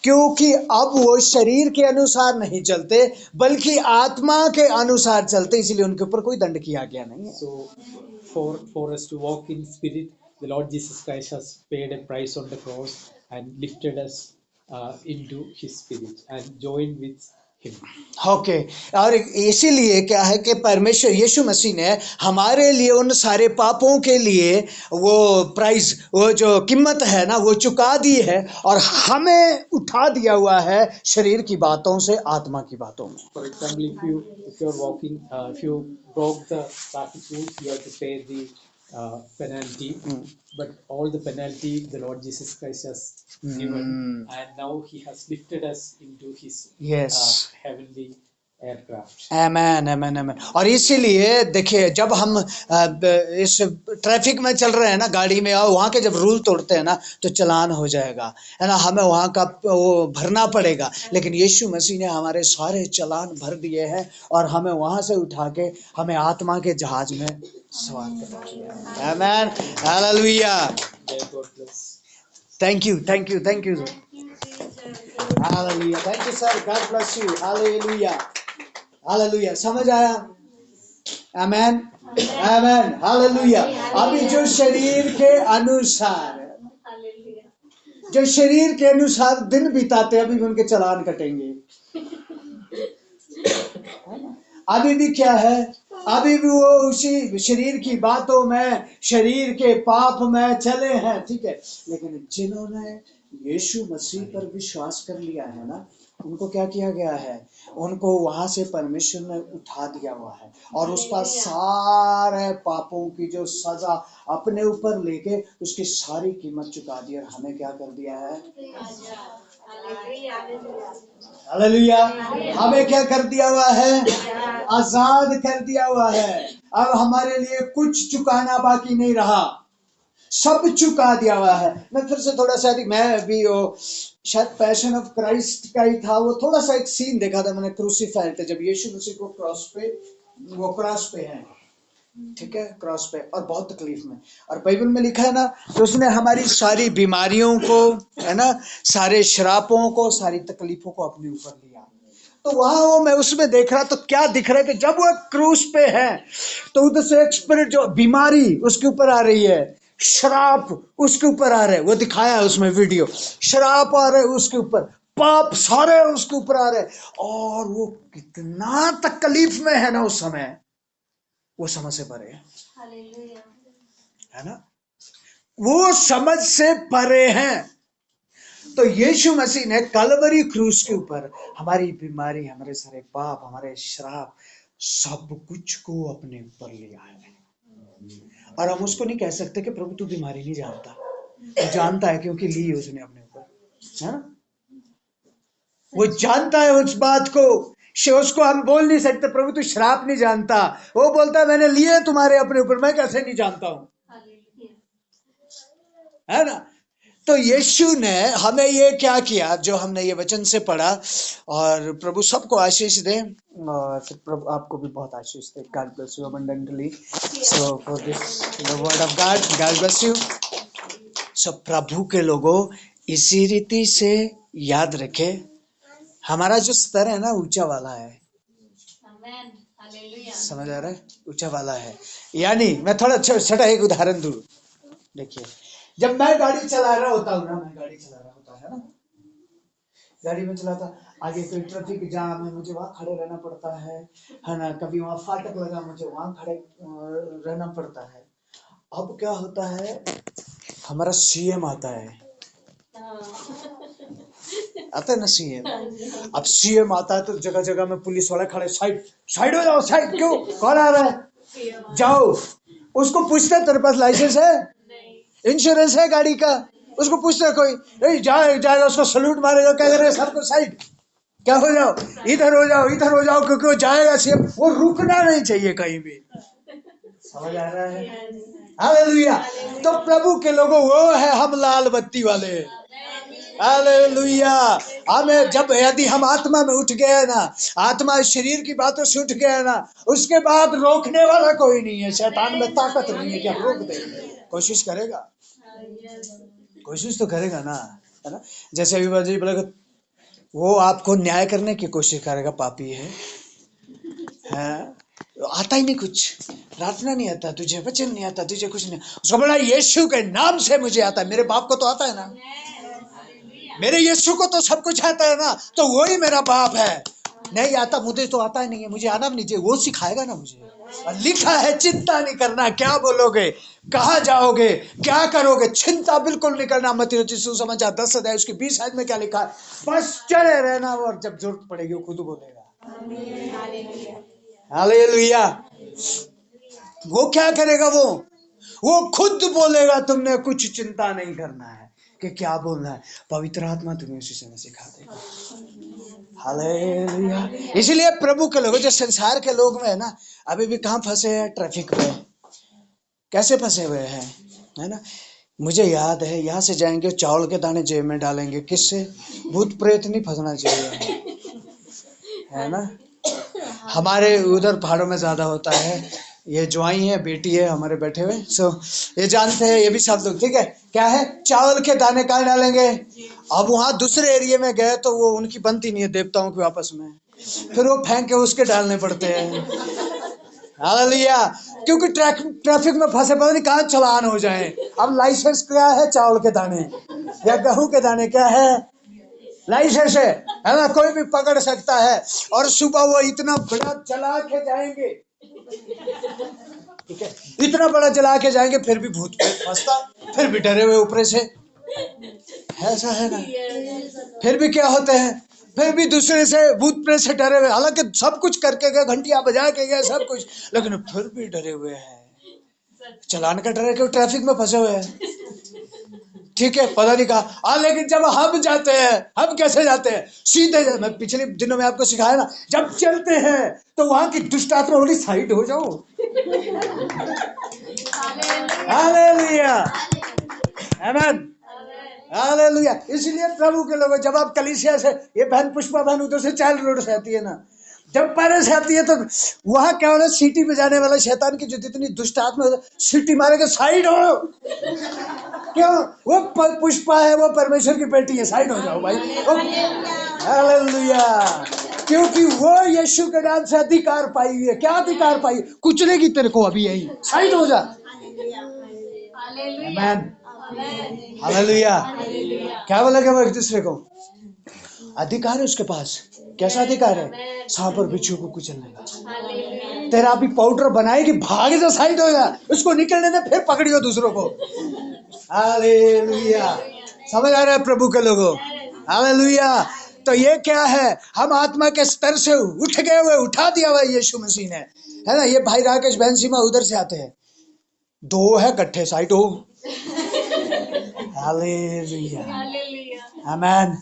क्योंकि अब वो शरीर के अनुसार नहीं चलते बल्कि आत्मा के अनुसार चलते, इसलिए उनके ऊपर कोई दंड किया गया नहीं है। So, for us to walk in spirit, the Lord Jesus Christ has paid a price on the cross and lifted us into His spirit and joined with Him. Okay और इसीलिए क्या है कि परमेश्वर यीशु मसीह ने हमारे लिए उन सारे पापों के लिए वो प्राइस, वो जो कीमत है ना, वो चुका दी है और हमें उठा दिया हुआ है शरीर की बातों से आत्मा की बातों में। For example, if you're walking, if you broke the traffic rules, you have to pay the penalty. But all the penalty the Lord Jesus Christ has given, and now He has lifted us into His heavenly aircraft. आमेन आमेन आमेन। और इसीलिए देखिए, जब हम इस traffic में चल रहे हैं ना, गाड़ी में, और वहाँ के जब रूल तोड़ते हैं ना तो चालान हो जाएगा, है ना, हमें वहाँ का वो भरना पड़ेगा। लेकिन यीशु मसीह ने हमारे सारे चालान भर दिए हैं और हमें वहाँ से उठा के हमें आत्मा के जहाज में सवार कर दिया। Amen, hallelujah, thank you thank you thank you, hallelujah, thank you sir, God bless you, hallelujah hallelujah. समझ आया? Amen amen, hallelujah. अभी जो शरीर के अनुसार, जो शरीर के अनुसार दिन बिताते, अभी भी उनके चालान कटेंगे। अभी भी क्या है, अभी भी वो उसी शरीर की बातों में, शरीर के पाप में चले हैं, ठीक है। लेकिन जिन्होंने यीशु मसीह पर विश्वास कर लिया है ना, उनको क्या किया गया है, उनको वहां से परमेश्वर ने उठा दिया हुआ है और उसका सारे पापों की जो सजा अपने ऊपर लेके उसकी सारी कीमत चुका दी और हमें क्या कर दिया है, हालेलुया, हमें क्या कर दिया हुआ है, आजाद कर दिया हुआ है। अब हमारे लिए कुछ चुकाना बाकी नहीं रहा, सब चुका दिया हुआ है। मैं फिर से थोड़ा सा, मैं भी वो शायद पैशन ऑफ क्राइस्ट का ही था, वो थोड़ा सा एक सीन देखा था मैंने, क्रूसीफाइड थे, जब यीशु मसीह को क्रॉस पे, वो क्रॉस पे है, ठीक है, क्रॉस पे, और बहुत तकलीफ में, और बाइबल में लिखा है ना, तो उसने हमारी सारी बीमारियों को, है ना, सारे श्रापों को, सारी तकलीफों को अपने ऊपर लिया। तो वहां वो मैं उसमें देख रहा, तो क्या दिख रहा है कि जब वो क्रूस पे है तो उधर से एक स्पिरिट, जो बीमारी उसके ऊपर आ रही है, श्राप उसके ऊपर आ रहे, वो दिखाया है उसमें वीडियो, श्राप आ रहे उसके ऊपर, पाप सारे उसके ऊपर आ रहे, और वो कितना तकलीफ में है ना उस समय, वो समझ से परे है ना, वो समझ से परे हैं। तो यीशु मसीह ने कलवरी क्रूस के ऊपर हमारी बीमारी, हमारे सारे पाप, हमारे श्राप, सब कुछ को अपने ऊपर लिया है। और हम उसको नहीं कह सकते कि प्रभु तू बीमारी नहीं जानता, वो जानता है, क्योंकि ली उसने अपने ऊपर, है ना, वो जानता है उस बात को। उसको हम बोल नहीं सकते प्रभु तू श्राप नहीं जानता, वो बोलता है मैंने लिए तुम्हारे अपने ऊपर, मैं कैसे नहीं जानता हूं, है ना। तो यीशु ने हमें ये क्या किया, जो हमने ये वचन से पढ़ा, और प्रभु सबको आशीष दे, और प्रभु आपको भी बहुत आशीष दे। God bless you abundantly. So for this the word of God, God bless you. So प्रभु के लोगों, इसी रीति से याद रखे, हमारा जो स्तर है ना, ऊंचा वाला है, समझ आ रहा है, ऊंचा वाला है। यानी मैं थोड़ा छोटा एक उदाहरण दूं, देखिए, जब मैं गाड़ी चला रहा होता हूँ ना, मैं गाड़ी चला रहा होता है ना, गाड़ी में चलाता, आगे कोई ट्रैफिक जाम है, मुझे वहां खड़े रहना पड़ता है ना, कभी वहां फाटक लगा, मुझे वहां खड़े रहना पड़ता है। अब क्या होता है, हमारा सीएम आता है, आता है ना सीएम। अब सीएम आता है तो जगह जगह में पुलिस वाले खड़े, साइड साइड हो जाओ, साइड, क्यों, कौन आ रहा है, जाओ। उसको पूछते तेरे पास लाइसेंस है, इंश्योरेंस है गाड़ी का, उसको पूछना कोई, जाएगा उसको सल्यूट मारेगा, क्या करेगा, सबको साइड, क्या हो जाओ, इधर हो जाओ, इधर हो जाओ, क्योंकि वो जाएगा सीएम, वो रुकना नहीं चाहिए कहीं भी, समझ आ रहा है, हालेलुया। तो प्रभु के लोगों, वो है हम लाल बत्ती वाले, हालेलुया। हमें जब, यदि हम आत्मा में उठ गए ना, आत्मा शरीर की बातों से उठ गए ना, उसके बाद रोकने वाला कोई नहीं है, शैतान में ताकत नहीं है कि आप रोक देंगे, कोशिश करेगा, कोशिश तो करेगा ना, है ना। जैसे अभी बोले वो आपको न्याय करने की कोशिश करेगा, पापी है, आता ही नहीं कुछ, प्रार्थना नहीं आता तुझे, वचन नहीं आता तुझे, कुछ नहीं। उसको बोला यीशु के नाम से मुझे आता है, मेरे बाप को तो आता है ना, मेरे यीशु को तो सब कुछ आता है ना, तो वही मेरा बाप है। नहीं आता, मुझे तो आता ही नहीं है, मुझे आना भी नहीं चाहिए, वो सिखाएगा ना मुझे। और लिखा है चिंता नहीं करना, क्या बोलोगे, कहाँ जाओगे, क्या करोगे, चिंता बिल्कुल नहीं करना। मत्ती रचित सुसमाचार 10 अध्याय उसकी 20 आयत में क्या लिखा है, बस चले रहना, और जब जरूरत पड़ेगी वो खुद बोलेगा। हालेलुया। वो क्या करेगा, वो खुद बोलेगा, तुमने कुछ चिंता नहीं करना है कि क्या बोलना है, पवित्र आत्मा तुम्हें उसी समय सिखा देगा। हालेलुया। इसलिए प्रभु के लोग, जो संसार के लोग में है ना, अभी भी कहाँ फंसे हैं, ट्रैफिक पे, कैसे फंसे हुए हैं, है ना। मुझे याद है, यहाँ से जाएंगे चावल के दाने जेब में डालेंगे, किससे, भूत प्रेत नहीं फंसना चाहिए, है ना। हमारे उधर पहाड़ों में ज्यादा होता है, ये ज्वाई है, बेटी है हमारे बैठे हुए, सो ये जानते हैं, ये भी सब लोग, ठीक है, क्या है, चावल के दाने कहाँ डालेंगे। अब वहां दूसरे एरिया में गए तो वो उनकी बनती नहीं है देवताओं की आपस में, फिर वो फेंक के उसके डालने पड़ते हैं। हालेलुया। क्योंकि ट्रैफिक में फंसे, पता नहीं कहाँ चालान हो जाए। अब लाइसेंस क्या है, चावल के दाने या गेहूं के दाने, क्या है, लाइसेंस है ना, कोई भी पकड़ सकता है। और सुबह वो इतना बड़ा जला के जाएंगे, ठीक है, इतना बड़ा जला के जाएंगे, फिर भी भूत प्रेत फंसता, फिर भी डरे हुए ऊपर से, ऐसा है ना। फिर भी क्या होते हैं, फिर भी दूसरे से, भूत प्रेत से डरे हुए, हालांकि सब कुछ करके गए, घंटियां बजा के गए, सब कुछ, लेकिन फिर भी डरे हुए हैं। चलान का डर है, क्यों, ट्रैफिक में फंसे हुए हैं, ठीक है, पता नहीं कहा। लेकिन जब हम जाते हैं, हम कैसे जाते हैं, सीधे, मैं पिछले दिनों में आपको सिखाया ना, जब चलते हैं तो वहां की दुष्ट आत्मा बोली साइड हो जाओ। हालेलुया, आमीन, हालेलुया। इसलिए प्रभु के लोगों, जब आप कलीसिया से, ये बहन पुष्पा बहन उधर से चाइल्ड रोड से आती है ना, जब पैरे से आती है तो वहां क्या होना, सीटी बजाने वाला शैतान की जो जितनी दुष्ट आत्मा सीटी मारेगा, साइड हो। क्यों, वो पुष्पा है, वो परमेश्वर की बेटी है, साइड हो जाओ भाई। हालेलुया। क्योंकि वो यीशु के नाम से अधिकार पाई हुई है। क्या अधिकार पाई, कुचलेगी तेरे को अभी, यही साइड हो जा। आमीन, हालेलुया। क्या बोलेगा वो एक दूसरे को, अधिकार है उसके पास। कैसा अधिकार है, सांप और बिच्छू को कुचलने का। तेरा अभी पाउडर बनाएगी, भाग जा, साइड हो जा, उसको निकलने दे, फिर पकड़ियो दूसरों को। हालेलुया। समझ आ रहा है प्रभु के लोगों, हालेलुया। तो ये क्या है, हम आत्मा के स्तर से उठ गए हुए, उठा दिया हुआ यीशु मसीह ने, है ना। ये भाई राकेश बहन सीमा उधर से आते हैं, दो है कट्ठे, साइड हो। हालेलुया, आमीन।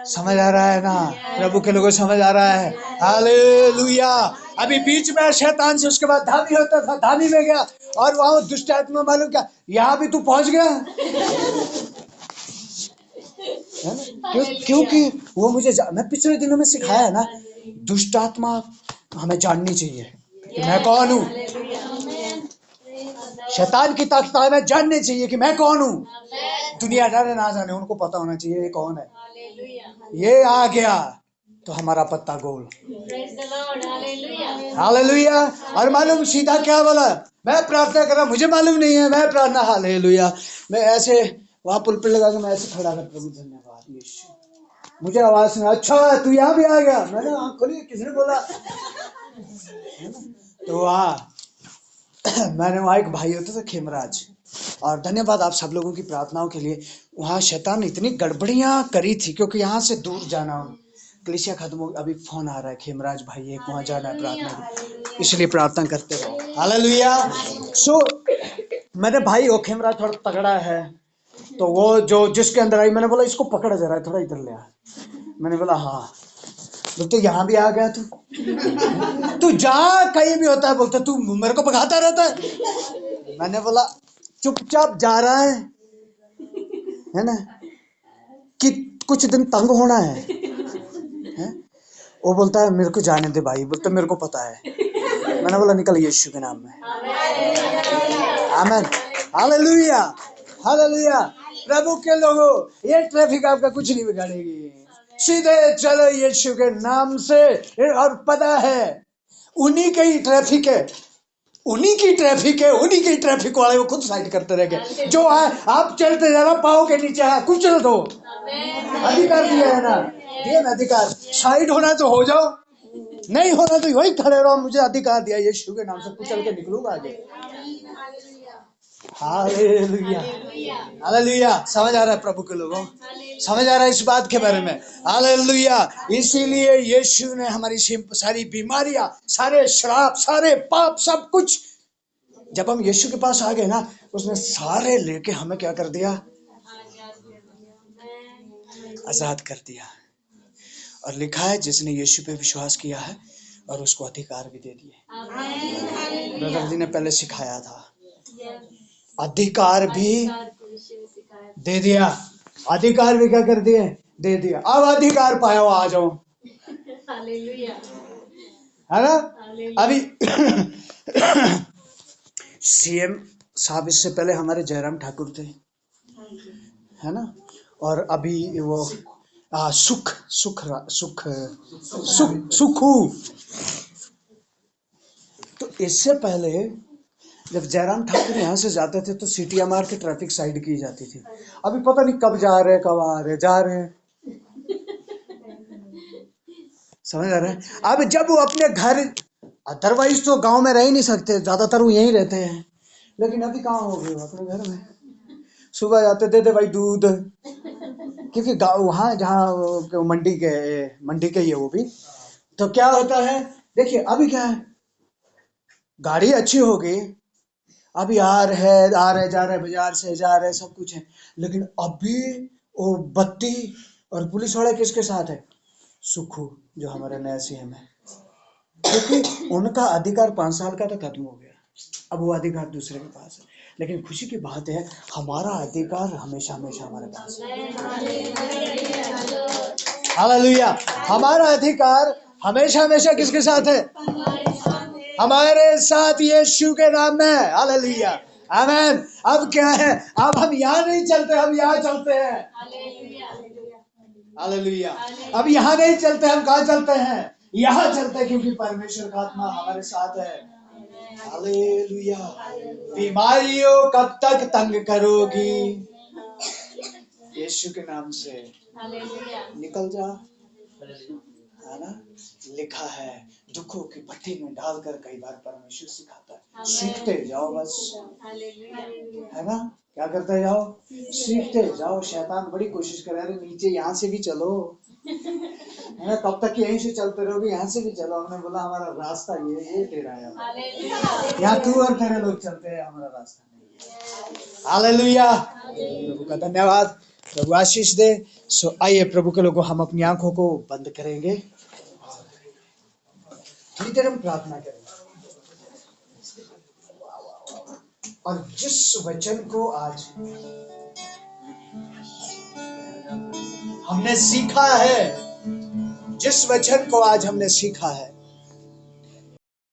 समझ आ रहा है ना, प्रभु के लोगों समझ आ रहा है। हालेलुया। अभी बीच में शैतान से, उसके बाद धामी होता था, धामी में गया, और वहां दुष्ट आत्मा, मालूम क्या, यहाँ भी तू पहुंच गया, है ना। क्योंकि वो मुझे, मैं पिछले दिनों में सिखाया है ना, दुष्ट आत्मा हमें जाननी चाहिए कि मैं कौन हूँ। शैतान की ताकत हमें जाननी चाहिए कि मैं कौन हूँ। दुनिया जाने ना जाने, उनको पता होना चाहिए ये कौन है। ये आ गया तो हमारा पत्ता गोल। हालेलुया। और मालूम सीधा क्या बोला, मैं प्रार्थना कर रहा, मुझे मालूम नहीं है, मैं प्रार्थना, हालेलुया, मैं ऐसे वहां पुलपिट लगा के मैं ऐसे खड़ा कर, प्रभु धन्यवाद यीशु, मुझे आवाज सुना, अच्छा तू यहाँ भी आ गया। मैंने आँख खोली, किसने बोला, तो वहाँ मैंने, वहाँ एक भाई होता था खेमराज, और धन्यवाद आप सब लोगों की प्रार्थनाओं के लिए। वहाँ शैतान ने इतनी गड़बड़ियां करी थी, क्योंकि यहाँ से दूर जाना, कलीसिया खत्म हो, अभी फोन आ रहा है, खेमराज भाई एक वहाँ जाना है प्रार्थना, इसलिए प्रार्थना करते रहो। हालेलुया। सो मेरे भाई वो खेमराज थोड़ा तगड़ा है, तो वो जो जिसके अंदर आई, मैंने बोला इसको पकड़ जरा, थोड़ा इधर ले आ। मैंने बोला हाँ। बोलते यहाँ भी आ गया तू जा, कहीं भी होता है, बोलते तू मेरे को भगाता रहता है। मैंने बोला चुपचाप जा रहा है ना, कि कुछ दिन तंग होना है? वो बोलता है मेरे को जाने दे भाई, बोलते मेरे को पता है। मैंने बोला निकल यीशु के नाम में, आमीन, हालेलुया, हालेलुया। प्रभु के लोगों, ये ट्रैफिक आपका कुछ नहीं बिगाड़ेगी। सीधे चलो यीशु के नाम से। और पता है उन्हीं के ही ट्रैफिक है, उन्हीं की ट्रैफिक है, उन्हीं की ट्रैफिक वाले वो खुद साइड करते रहेंगे। जो है आप चलते जाना, पाओ के नीचे कुचल दो। अधिकार दिया है ना, दिया ना अधिकार। साइड होना तो हो जाओ, नहीं होना तो वही खड़े रहो। मुझे अधिकार दिया यीशु के नाम से, कुचल के निकलूंगा आगे। Hallelujah, hallelujah. समझ आ रहा है प्रभु के लोगों, समझ आ रहा है इस बात के बारे में। हालेलुया। इसीलिए यीशु ने हमारी सारी बीमारियां, सारे श्राप, सारे पाप, सब कुछ, जब हम यीशु के पास आ गए ना, उसने सारे लेके हमें क्या कर दिया? आजाद कर दिया। और लिखा है जिसने यीशु पे विश्वास किया है और उसको अधिकार भी दे दिए। ब्रदर जी ने पहले सिखाया था, अधिकार भी दे दिया। अधिकार भी क्या कर दिए? दे दिया। अब अधिकार पाया हो, आ जाओ, है ना। अभी सीएम साहब इससे पहले हमारे जयराम ठाकुर थे, है ना। और अभी वो सुखू। तो इससे पहले जब जयराम ठाकुर यहाँ से जाते थे तो CTMR की ट्रैफिक साइड की जाती थी। अभी पता नहीं कब जा रहे, कब आ रहे, जा रहे हैं। समझ आ रहा है। अब जब वो अपने घर, अदरवाइज तो गांव में रह ही नहीं सकते, ज्यादातर वो यहीं रहते हैं, लेकिन अभी कहाँ हो गए अपने घर में। सुबह जाते, दे दे भाई दूध, क्योंकि गाँव वहाँ जहाँ मंडी के ही है वो भी। तो क्या होता है, देखिए अभी क्या है, गाड़ी अच्छी होगी, अभी आ रहे जा रहे, बाजार से जा रहे, सब कुछ है, लेकिन अभी वो बत्ती और पुलिस वाले किसके साथ है? सुखू, जो हमारे नया CM है। क्योंकि उनका अधिकार 5 साल का तो खत्म हो गया, अब वो अधिकार दूसरे के पास है। लेकिन खुशी की बात है, हमारा अधिकार हमेशा हमेशा हमारे पास है। हालेलुया। हमारा अधिकार हमेशा हमेशा किसके साथ है? हमारे साथ यीशु के नाम में। हालेलुया, आमीन। अब क्या है, अब हम यहाँ नहीं चलते, हम यहाँ चलते हैं। हालेलुया। अब यहाँ नहीं चलते, हम कहाँ चलते हैं? यहाँ चलते हैं, क्योंकि परमेश्वर का आत्मा हमारे साथ है। हालेलुया। बीमारियों कब तक तंग करोगी? यीशु के नाम से निकल जा, है ना। लिखा है दुखों की भट्टी में डालकर कई बार परमेश्वर सिखाता है, सीखते जाओ बस, है ना। क्या करते जाओ? सीखते जाओ। शैतान बड़ी कोशिश कर रहा है, नीचे यहाँ से भी चलो, है ना। तब तक यहीं से चलते रहोगे, यहाँ से भी चलो। हमने बोला हमारा रास्ता ये तेरा है, यहाँ तू और तेरे लोग चलते हैं, हमारा रास्ता नहीं। हालेलुया। प्रभु का धन्यवाद, प्रभु आशीष दे। सो आइए प्रभु के लोगों, हम अपनी आंखों को बंद करेंगे, थोड़ी देर हम प्रार्थना करेंगे। और जिस वचन को आज हमने सीखा है, जिस वचन को आज हमने सीखा है,